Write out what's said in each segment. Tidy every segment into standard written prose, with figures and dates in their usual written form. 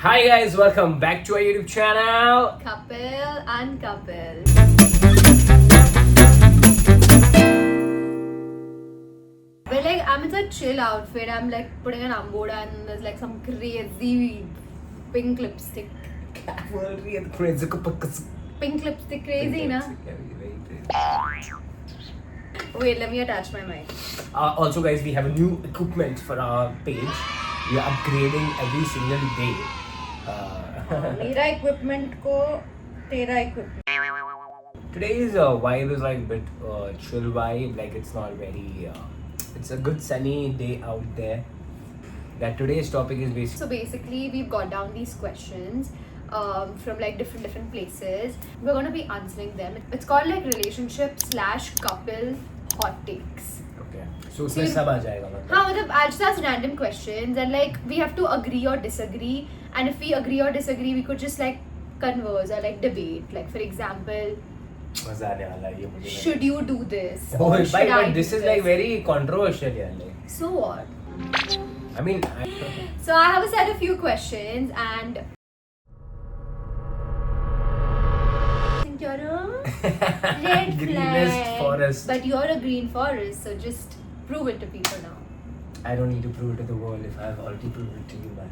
Hi guys, welcome back to our YouTube channel. Couple Uncouple. But like I'm in such a chill outfit. I'm like putting an amboda and there's like some crazy pink lipstick. Pink lipstick crazy, na? Wait, let me attach my mic. Also guys, we have a new equipment for our page. We are upgrading every single day. मेरा equipment को तेरा equipment. Today's vibe is like a bit chill vibe. Like it's not very. It's a good sunny day out there. That today's topic is basically. So basically, we've got down these questions from like different places. We're gonna be answering them. It's called like relationship/couple hot takes. Okay. So उसमें सब आ जाएगा मतलब. हाँ मतलब I'll just ask random questions and like we have to agree or disagree. And if we agree or disagree, we could just like converse or like debate. Like for example, मजा आने वाला है ये मुझे. should you do this? Oh, Or should I but do this is like very controversial, yeah. Like. So what? I mean. So I have a set of few questions and. You're a red Greenest flag. forest. But you're a green forest, so just prove it to people now. I don't need to prove it to the world if I've already proved it to you, man.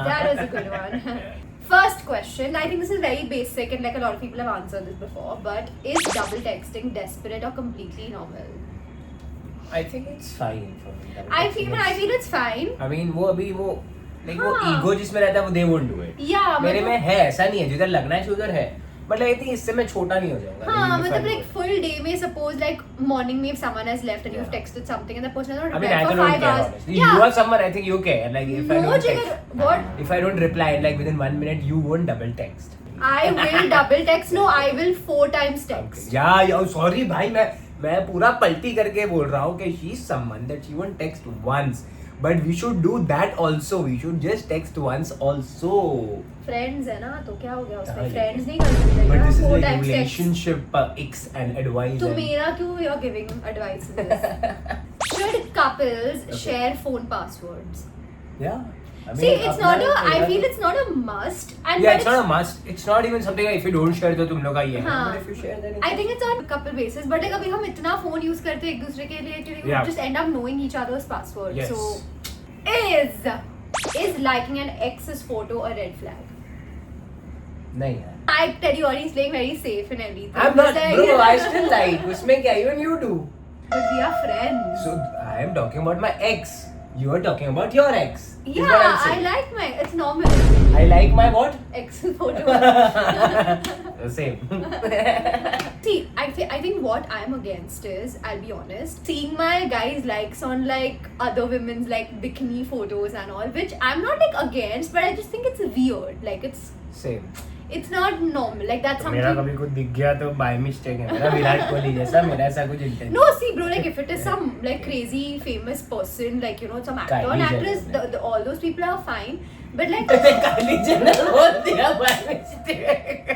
That was a good one. First question. I think this is very basic and like a lot of people have answered this before. But is double texting desperate or completely normal? I think it's fine for me. I feel it's fine. I mean वो अभी वो like वो हाँ. ego जिसमें रहता है वो they won't do it. Yeah. मेरे में है ऐसा नहीं है जिधर लगना है उधर है. But like I think इससे मैं छोटा नहीं हो जाऊँगा. हाँ मतलब like full day में suppose like morning में if someone has left and you've texted something and the person has not I mean replied I for don't 5 care hours. honestly. Yeah. You are someone I think you care. Like if I No, don't Jigar, text, what? if I don't reply like within 1 minute you won't double text. I will double text. No, I will 4 times text. Yeah, sorry भाई मैं पूरा पलटी करके बोल रहा हूँ कि she is someone that she won't text once. But we should do that also. We should just text once also. Friends है ना तो क्या हो गया उसमें हाँ, friends नहीं कर सकते But ना this is 4 like times text. relationship X and advice. तो and- मेरा क्यों you're giving advice to this? Should couples share phone passwords? Yeah. I mean, See, it's not a. अपना- I feel it's not a must. And Yeah, but it's not a must. It's not even something like if you don't share तो तुम लोग का ये है. हाँ. But if you share then I think it's on couple basis. But like अभी हम इतना phone use करते हैं एक दूसरे के लिए कि we Yeah. just end up knowing each other's passwords. Yes. So is liking an ex's photo a red flag? नहीं है. I tell you, he's playing very safe and everything. I'm not, He's bro. like- I still like. उसमें क्या? Even you do. But we are friends. So I am talking about my ex. You are talking about your ex. is Yeah, what I'm I saying. like my. It's normal. I like my what? Ex's photo. Same. See, I think what I'm against is, I'll be honest, seeing my guys' likes on like other women's like bikini photos and all, which I'm not like against, but I just think it's weird. Like Same. it's not normal. Like that's तो मेरा something. कभी कुछ दिख गया तो by mistake है मेरा विराट कोहली जैसा मेरा ऐसा कुछ intention. No, see, bro, like if it is some like crazy famous person, like you know, some actor Kylie and actress, Jenner. all those people are fine. But like, Kylie Jenner बोल दिया by mistake.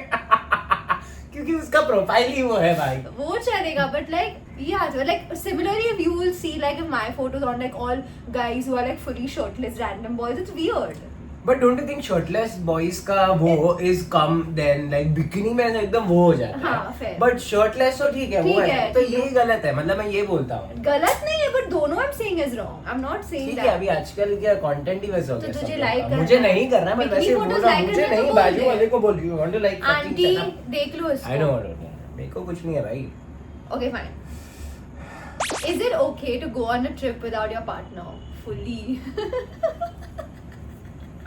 क्योंकि उसका profile ही वो है भाई. वो चलेगा, but like yeah, so like similarly if you will see like if my photos on like all guys who are like fully shirtless random boys, it's weird. But don't you think shirtless boys का वो is come then like bikini में ऐसा एकदम वो हो जाता है. हाँ, fair. But shirtless तो ठीक है वो ठीक है. है, तो ठीक ये है. गलत है मतलब मैं ये बोलता हूँ. गलत नहीं है, but दोनों I'm saying is wrong. I'm not saying ठीक that. है अभी आजकल क्या कंटेंट ही वैसा हो तो गया. तुझे सब like लोग का. करना मुझे है. नहीं करना मैं Bikini वैसे बोल photos रहा हूँ. like मुझे करना है नहीं तो बाजू बोल वाले दे. को बोल रही हूँ. Want to like fucking aunty shut up. देख लो इसको. I know. मेरे को कुछ नहीं है भाई. Okay, fine. Is it okay to go on a trip without your partner fully?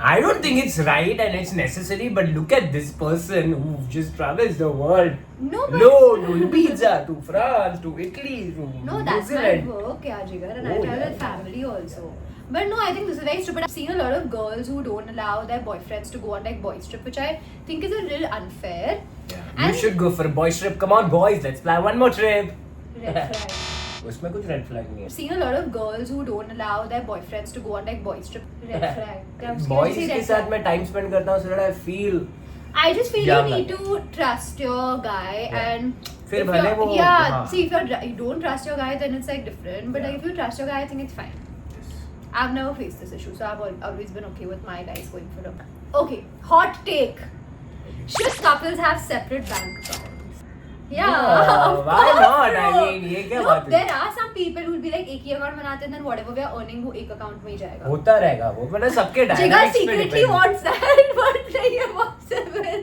I don't think it's right and it's necessary, but look at this person who just travels the world. No, but No, to Ibiza, to France, to Italy, to no, New that's Zealand. my work, yeah, Jigar, and I Oh, travel yeah. with family also. But no, I think this is very stupid. I've seen a lot of girls who don't allow their boyfriends to go on like boys trip, which I think is a little unfair. Yeah. And- You should go for a boys trip. Come on, boys, let's plan one more trip. Red flag. उसमें कुछ red flag नहीं है. I've seen a lot of girls who don't allow their boyfriends to go on like boys trip. Red flag. I'm scared to Boys say के red साथ flag. मैं time spend करता हूँ, so that I feel. I just feel Yeah, you need man. to trust your guy and फिर if भले you're- वो yeah, हाँ. see if you don't trust your guy then it's like different, but Yeah. like if you trust your guy I think it's fine. I've never faced this issue, so I've always been okay with my guys going for a. Okay, hot take. Should couples have separate bank accounts? Yeah. of why course, not? I bro. mean, ये क्या Look, बात है? there are some people who will be like एक ही account बनाते हैं, then whatever we are earning वो एक account में ही जाएगा. होता रहेगा वो, मतलब सबके Jigar dynamics पे secretly depend. wants that, but नहीं है possible.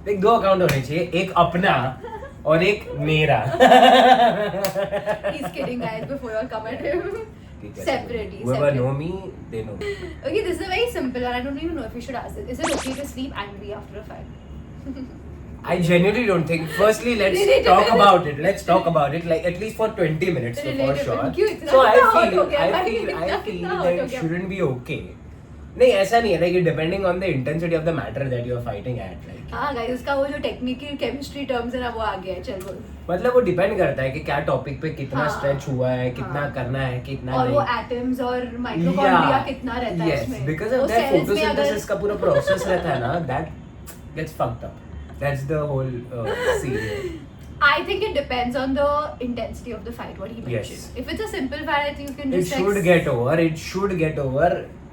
देख 2 अकाउंट होने चाहिए, एक अपना और एक मेरा. He's kidding, guys. Before you all come at him. Separately. Whoever separate. know me, they know me. Okay, this is a very simple one. I don't even know if we should ask this. Is it okay to sleep angry after a fight? I genuinely don't think. Firstly, let's Relatable. talk about it. Let's talk about it, like at least for 20 minutes, so for Relatable. sure. क्यों इतना So I hot हो feel, गया I भाई? feel, I इतना feel hot that हो it गया? shouldn't be okay. नहीं ऐसा नहीं है, like depending on the intensity of the matter that you are fighting at, like. हाँ guys, उसका वो जो टेक्निकल केमिस्ट्री टर्म्स है ना वो आ गया है. चल बोल. मतलब वो डिपेंड करता है कि क्या टॉपिक पे कितना हाँ, स्ट्रेच हुआ है, कितना हाँ. करना है, कितना और नहीं. वो एटम्स और माइटोकॉन्ड्रिया कितना रहता है yes, इसमें. because of वो that cells में photosynthesis अगर- का पूरा process रहता है ना, that gets fucked up. That's the whole scene. I think it depends on the intensity of the fight. What he Yes. mentioned. If it's a simple fight, I think you can It just. should get over. It should get over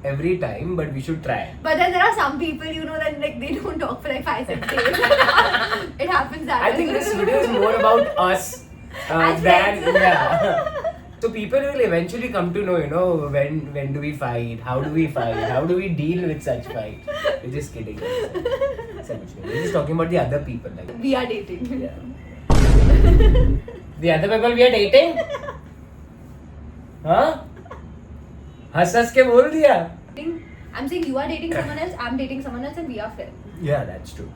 every time, but we should try. But then there are some people, you know, that like they don't talk for like 5-6 days. It happens that I think this video is more about us As than friends. yeah. So people will eventually come to know, you know, when do we fight, how do we fight, how do we deal with such fight. We're just kidding. We're just talking about the other people. Like, we are dating. yeah. The other people we are dating? हाँ? हंस के बोल दिया. I'm saying you are dating someone else, I'm dating someone else, and we are friends. Yeah, that's true.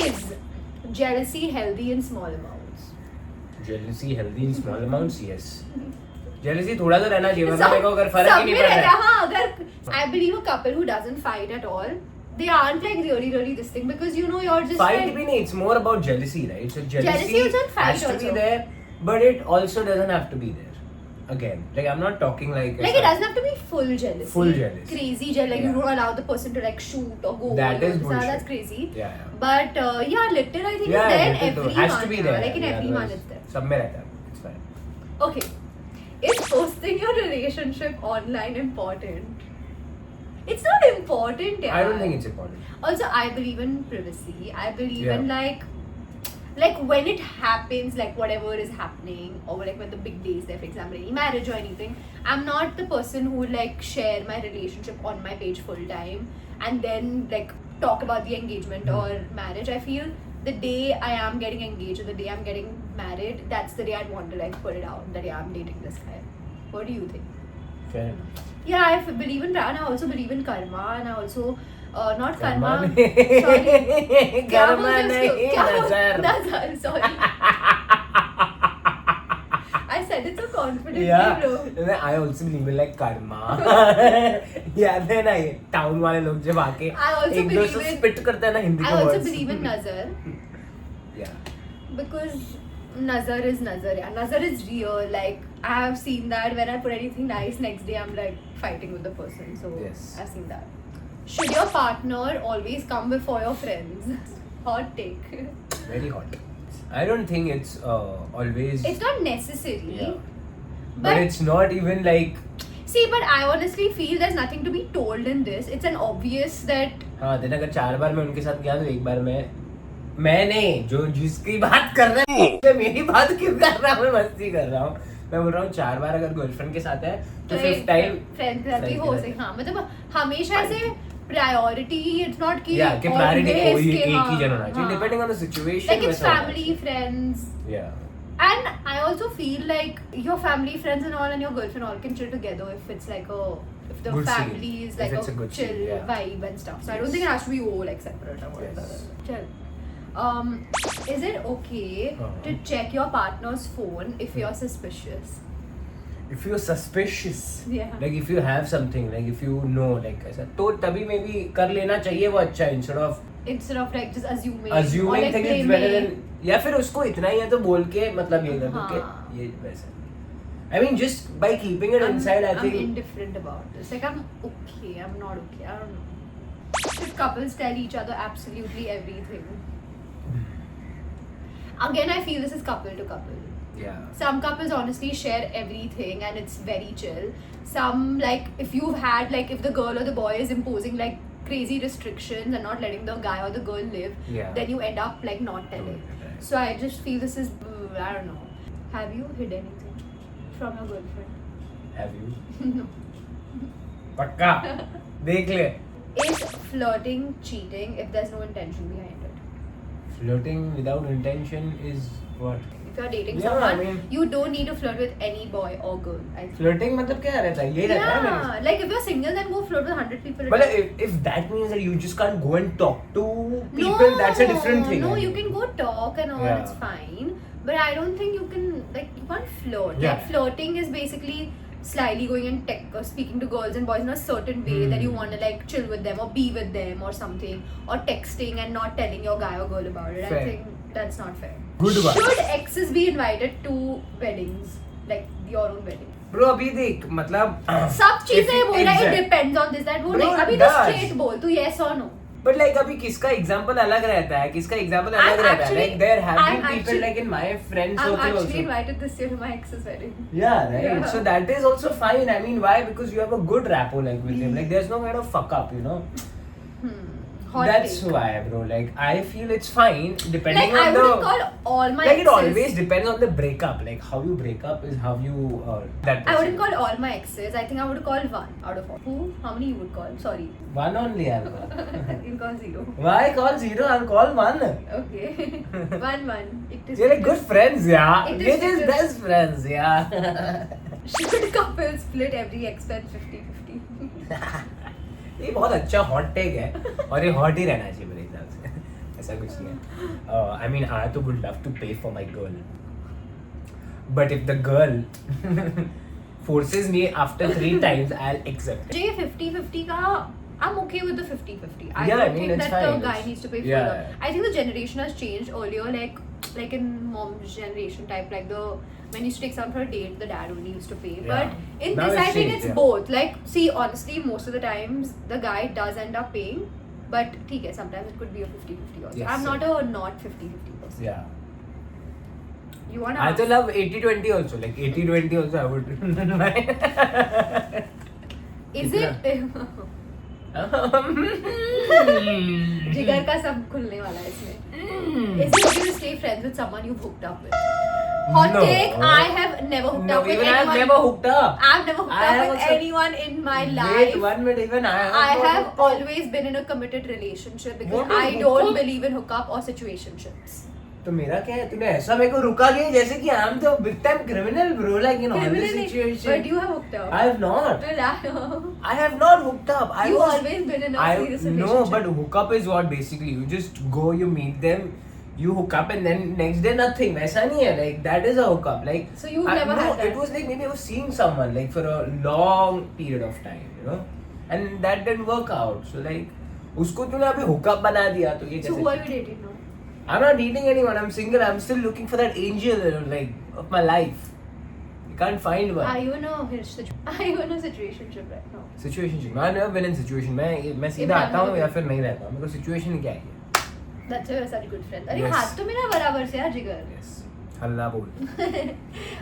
Is jealousy healthy in small amounts? Jealousy healthy in small amounts, yes. Jealousy थोड़ा तो रहना चाहिए, वरना मेरे को अगर फर्क ही सब नहीं में पड़ रहता रहा है. हाँ, अगर I believe a couple who doesn't fight at all, they aren't like really this thing, because you know you're just fight like, भी नहीं, it's more about jealousy, right? So Jealousy jealousy also and fight has to be also. there, but it also doesn't have to be there. Again, like I'm not talking like it doesn't have to be full jealousy. Full jealousy. Crazy jealousy. Like you Yeah. don't allow the person to like shoot or go. That is So bullshit. that's crazy. Yeah, yeah. But yeah, little I think Yeah, is there in little everyone. तो has to be there. Like in Yeah, everyone otherwise it's there. सब में रहता है. It's fine. Okay. Is posting your relationship online important? It's not important, yeah. I don't think it's important. Also, I believe in privacy. I believe Yeah. in like when it happens, like whatever is happening, or like when the big day is there, for example, any marriage or anything, I'm not the person who would like share my relationship on my page full time and then like talk about the engagement or marriage. I feel the day I am getting engaged or the day I'm getting married, that's the day I'd want to like put it out that yeah, I'm dating this guy. What do you think? Fair enough. Yeah, I believe in and I also believe in karma, and I also not karma. नहीं. Sorry. क्या कर्मा बोलते हैं नहीं, उसको? क्या नजर. नजर, sorry. I said it so confidently, Yeah, bro. I also believe in like karma. याद है ना ये टाउन वाले लोग जब आके I also एक believe दूसरे in- स्पिट करते हैं ना हिंदी I के also words. believe in nazar Yeah. because nazar is nazar. Yeah, nazar is real. Like I have seen that when I put anything nice, next day I'm like fighting with the person. So Yes. I've seen that. Should your partner always come before your friends? Hot take. Very hot. I don't think it's always. It's not necessary. Yeah. But But it's not even like. see, but I honestly feel there's nothing to be told in this. It's an obvious that हाँ दिन अगर 4 बार मैं उनके साथ गया तो एक बार मैं नहीं जो जिसकी बात कर रहा है मैं मेरी बात क्यों कर रहा हूँ, मैं मस्ती कर रहा हूँ. मैं बोल रहा हूँ 4 बार अगर गर्लफ्रेंड के साथ है तो 5th टाइम फ्रेंड के साथ भी हो सकता. हाँ, मतलब हमेशा ऐसे प्रायोरिटी इट्स नॉट कि या कि प्रायोरिटी always कोई कि एक हाँ, ही जन होना चाहिए हाँ. Depending on the situation. Like it's family, friends. Yeah. And I also feel like your family, friends and all and your girlfriend all can chill together if it's like if the Good family scene. is If like it's a good chill scene, yeah. vibe and stuff. So I don't think it has to be like separate or whatever. Yes. Chill. Is it okay to check your partner's phone if you're suspicious? If you're suspicious, Yeah. like if you have something, like if you know, like ऐसा तो तभी में भी कर लेना चाहिए वो अच्छा है instead of Instead of like just assuming or assuming like things better blaming. than या फिर उसको इतना ही है तो बोल के मतलब ये कर दो हाँ. कि ये वैसा. I mean just by keeping it inside I I'm think indifferent about this. Like I'm okay, I'm not okay. I don't know. Should couples tell each other absolutely everything? Again, I feel this is couple to couple. Yeah. Some couples honestly share everything and it's very chill. Some, like, if you've had, like, if the girl or the boy is imposing like crazy restrictions and not letting the guy or the girl live, Yeah. then you end up like not telling. Right. So I just feel this is, I don't know. Have you hid anything from your girlfriend? Have you? No. पक्का देख ले. Is flirting cheating if there's no intention behind it? Flirting without intention is what? If you're dating Yeah, someone, I mean- you don't need to flirt with any boy or girl. I think. Flirting मतलब क्या रहता है? यही रहता है मेरे. Yeah, like if you're single, then go flirt with 100 people. a But day. if that means that you just can't go and talk to people, that's a different thing. No, you can go talk and all. Yeah. It's fine. But I don't think you can, like, you can't flirt. Yeah. Like, flirting is basically slyly going and speaking to girls and boys in a certain way that you want to like chill with them or be with them or something, or texting and not telling your guy or girl about it. Fair. I think that's not fair. Good one. Should exes be invited to weddings, like your own wedding? Bro अभी देख मतलब. सब चीजें if- बोल रहा है, it exact- depends on this that वो Bro, नहीं, अभी it तो does. straight बोल तू yes or no. But like अभी किसका एग्जांपल अलग रहता है, किसका एग्जांपल अलग I'm रहता है. actually- Like there have I'm been people actually- like in my friends I'm circle actually also. invited this year to my ex's wedding. Yeah, right. Yeah. So that is also fine. I mean, why? Because you have a good rapport like with him. Like there's no kind of fuck up, you know. Hot That's take. why, bro. Like I feel it's fine depending Like I on wouldn't the. call all my Like exes. it always depends on the breakup. Like how you break up is how you that. I wouldn't person. call all my exes. I think I would call one out of all. Who? How many you would call? Sorry. One only. I'll call. You'll call zero. Why call zero? I'll call one. Okay. one. It is. You're like good friends, yeah. It is We're just because- best friends, yeah. Should couples split every expense 50-50? ये बहुत अच्छा hot take है और ये hot ही रहना चाहिए मेरे हिसाब से. ऐसा कुछ नहीं है. I mean, I तो would love to pay for my girl, but if the girl forces me after 3 times, I'll accept it. J 50-50 का, I'm okay with the 50-50. I Yeah, I don't mean, think it's that the fine. guy needs to pay for Yeah. the. I think the generation has changed earlier, like in mom's generation type, like the when you used to take someone for a date, the dad only used to pay. Yeah. But in Now this, it's I think changed, it's yeah. both. Like, see, honestly, most of the times the guy does end up paying, but ठीक है, sometimes it could be a 50-50 also. Yes, I'm sir. not a not 50-50 person. Yeah. You wanna? I to love 80-20 also. Like 80-20 also, I would. Is it? जिगर का सब खुलने वाला है इसमें. Is it okay to stay friends with someone you've hooked up with? Hot No. take, I have never hooked No, up with even anyone. I've never hooked up. I've never hooked I up have with also- anyone in my Wait life. 1 minute, even I have. I not have hooked up. always been in a committed relationship because What is I don't hookup? believe in hookup or situationships. तो मेरा क्या है, तूने ऐसा मेरे को रुका दिया जैसे कि I am the big time criminal bro, like in all this Criminally, situation. but you have hooked up. I have not. Well, I- I have not hooked up. I You've was, always been in a serious No, relationship. but hookup is what basically you just go, you meet them, you hook up, and then next day nothing. वैसा नहीं है, like that is a hookup. Like So you've never no, had that? it was like maybe I was seeing someone like for a long period of time, you know, and that didn't work out. So like उसको तूने अभी hookup बना दिया तो ये So कैसे? who are you dating now? I'm not dating anyone. I'm single. I'm still looking for that angel, like of my life. You can't find one. Are you in a situationship right now? Situation. I've never been in situation. मैं सीधा I've आता हूँ never या been. फिर नहीं रहता हूँ. मेरे को situation क्या है? That's why you're such a good friend. अरे Yes. हाथ तो मेरा बराबर से है जिगर. Yes. हल्ला बोल.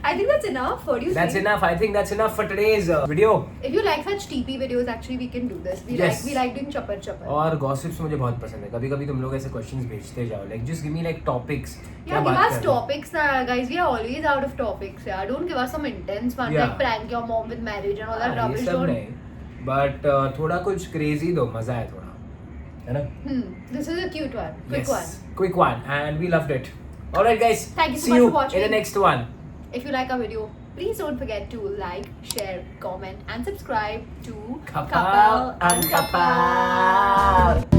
I think that's enough. What do you That's think? enough. I think that's enough for today's video. If you like such TP videos, actually we can do this. Yes. We like doing chopper chopper. और gossips मुझे बहुत पसंद है. कभी कभी तुम लोग ऐसे questions भेजते जाओ. Like just give me like topics. क्या Yeah, give बात us करनी? topics, guys. We are always out of topics. Yeah, don't give us some intense one Yeah. like prank your mom with marriage and all that हाँ, ये rubbish. सब Don't. नहीं. But थोड़ा कुछ crazy दो. मजा है थोड़ा. है ना? This is a cute one, quick Yes. one. Quick one, and we loved it. Alright, guys. Thank you so See much you for watching. in the next one. If you like our video, please don't forget to like, share, comment, and subscribe to Kapal and Kapal.